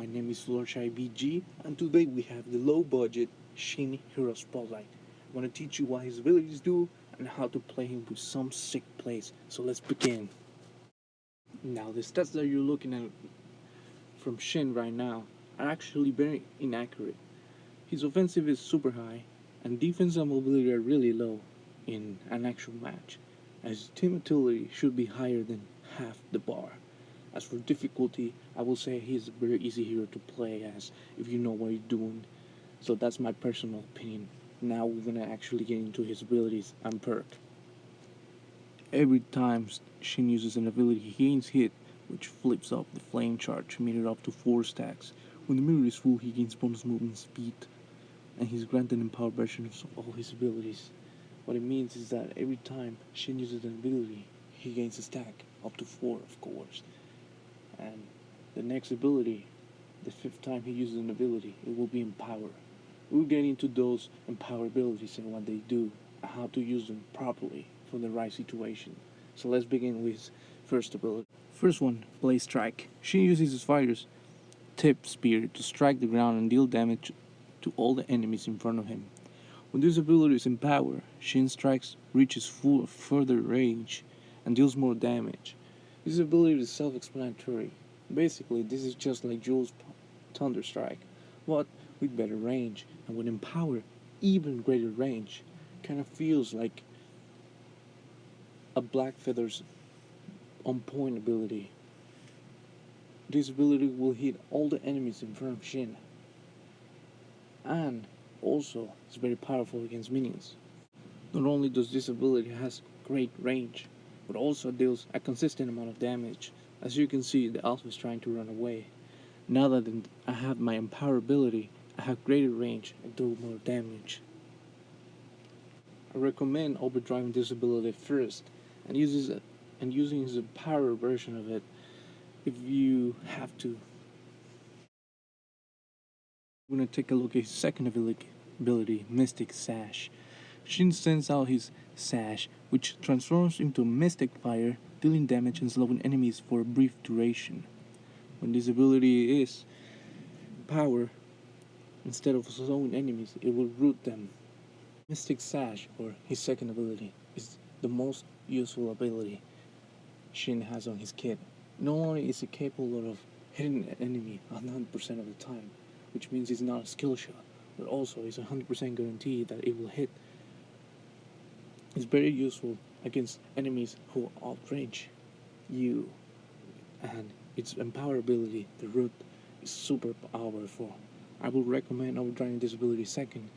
my name is BG, and today we have the low-budget Shin Hero Spotlight. I want to teach you what his abilities do and how to play him with some sick plays. So let's begin. Now, the stats that you're looking at from Shin right now are actually very inaccurate. His offensive is super high, and defense and mobility are really low in an actual match, as team utility should be higher than half the bar. As for difficulty, I will say he is a very easy hero to play as if you know what you're doing. So that's my personal opinion. Now we're gonna actually get into his abilities and perk. Every time Shin uses an ability, he gains hit, which flips up the flame charge meter up to 4 stacks. When the meter is full, he gains bonus movement speed, and he's granted empowered versions of all his abilities. What it means is that every time Shin uses an ability, he gains a stack, up to 4 of course. And the next ability, the 5th time he uses an ability, it will be Empower. We'll get into those Empower abilities and what they do, and how to use them properly for the right situation. So let's begin with first ability. First one, Blaze Strike. Shin uses his fighter's tip spear to strike the ground and deal damage to all the enemies in front of him. When this ability is in power, Shin's strikes reaches full further range and deals more damage. This ability is self-explanatory. Basically, this is just like Jules' Thunder Strike, but with better range, and with Empower, even greater range. Kind of feels like a Black Feather's on-point ability. This ability will hit all the enemies in front of Shin, and also it's very powerful against minions. Not only does this ability has great range, but also deals a consistent amount of damage. As you can see, the Alpha is trying to run away. Now that I have my Empower ability, I have greater range and do more damage. I recommend overdriving this ability first and using the power version of it if you have to. We're gonna take a look at his second ability, Mystic Sash. Shin sends out his Sash, which transforms into Mystic Fire, dealing damage and slowing enemies for a brief duration. When this ability is power, instead of slowing enemies, it will root them. Mystic Sash, or his second ability, is the most useful ability Shin has on his kit. Not only is it capable of hitting an enemy 100% of the time, which means it's not a skill shot, but also it's 100% guarantee that it will hit. It's very useful against enemies who outrange you, and its Empower ability, the root, is super powerful. I would recommend overdriving this ability second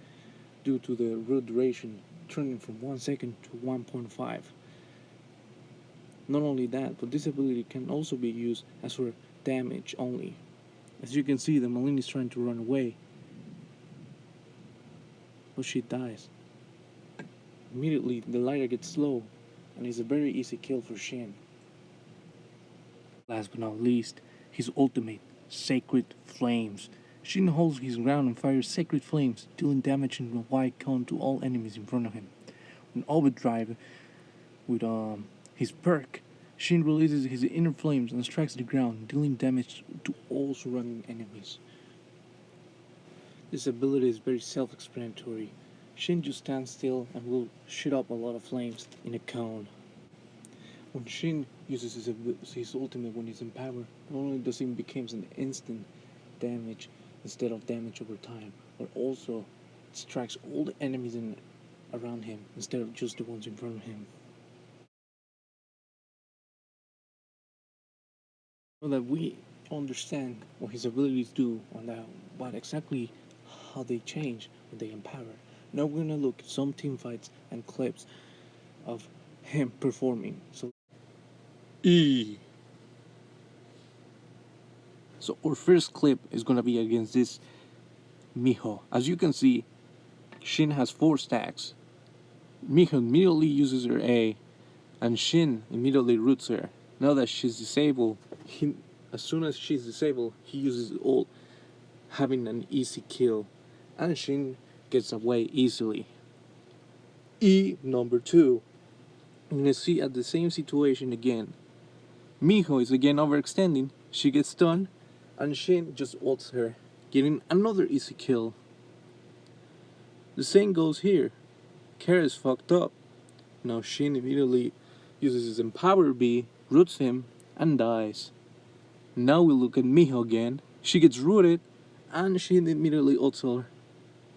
due to the root duration turning from 1 second to 1.5. Not only that, but this ability can also be used as for damage only. As you can see, the Malin is trying to run away, but she dies. Immediately, the lighter gets slow, and it's a very easy kill for Shin. Last but not least, his ultimate, Sacred Flames. Shin holds his ground and fires Sacred Flames, dealing damage in a wide cone to all enemies in front of him. When overdrive with his perk, Shin releases his inner flames and strikes the ground, dealing damage to all surrounding enemies. This ability is very self-explanatory. Shin just stands still and will shoot up a lot of flames in a cone. When Shin uses his ultimate when he's in power, not only does it become an instant damage instead of damage over time, but also it strikes all the enemies around him instead of just the ones in front of him. So that we understand what his abilities do and what exactly how they change when they empower. Now we're gonna look at some team fights and clips of him performing. So our first clip is gonna be against this Miho. As you can see, Shin has 4 stacks. Miho immediately uses her A, and Shin immediately roots her. Now that she's disabled, as soon as she's disabled, he uses ult, having an easy kill, and Shin gets away easily. Number 2. You're gonna see at the same situation again. Miho is again overextending. She gets stunned, and Shin just ults her, getting another easy kill. The same goes here. Kara is fucked up. Now Shin immediately uses his Empower B, roots him, and dies. Now we look at Miho again. She gets rooted, and Shin immediately ults her,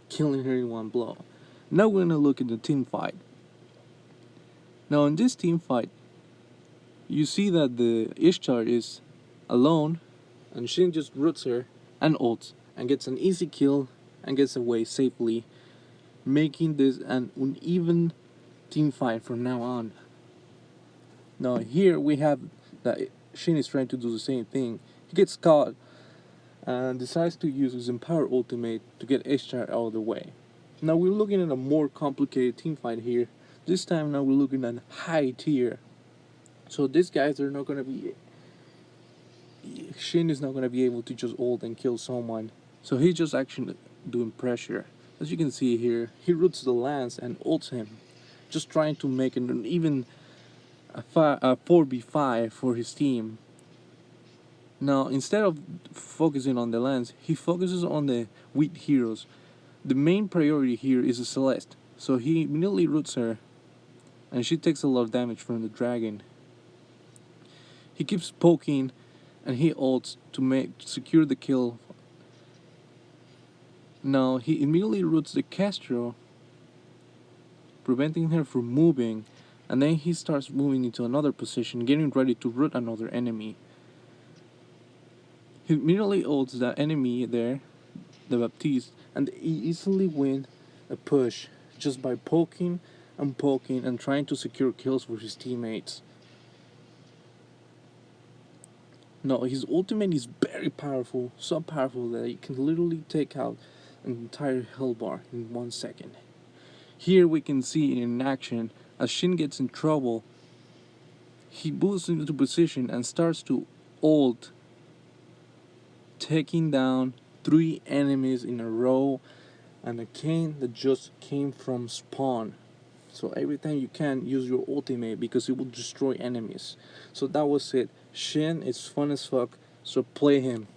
killing her in one blow. Now we're gonna look at the team fight. Now in this team fight, you see that the Ishtar is alone, and Shin just roots her and ults, and gets an easy kill, and gets away safely, making this an uneven team fight from now on. Now here we have that Shin is trying to do the same thing. He gets caught and decides to use his Empower ultimate to get Ishtar out of the way. Now we're looking at a more complicated team fight here. This time now we're looking at high tier. So these guys are not gonna be. Shin is not gonna be able to just ult and kill someone. So he's just actually doing pressure. As you can see here, he roots the Lance and ults him, just trying to make an even a 4v5 for his team. Now instead of focusing on the Lance, he focuses on the weak heroes. The main priority here is a Celeste, so he immediately roots her, and she takes a lot of damage from the dragon. He keeps poking, and he ults to secure the kill. Now he immediately roots the Castro, preventing her from moving, and then he starts moving into another position, getting ready to root another enemy. He immediately ults that enemy there, the Baptiste, and he easily wins a push just by poking and trying to secure kills for his teammates. No, his ultimate is very powerful, so powerful that it can literally take out an entire hell bar in 1 second. Here we can see it in action. As Shin gets in trouble, he boosts into position and starts to ult, taking down 3 enemies in a row and a cane that just came from spawn. So every time you can, use your ultimate because it will destroy enemies. So that was it. Shin is fun as fuck, so play him.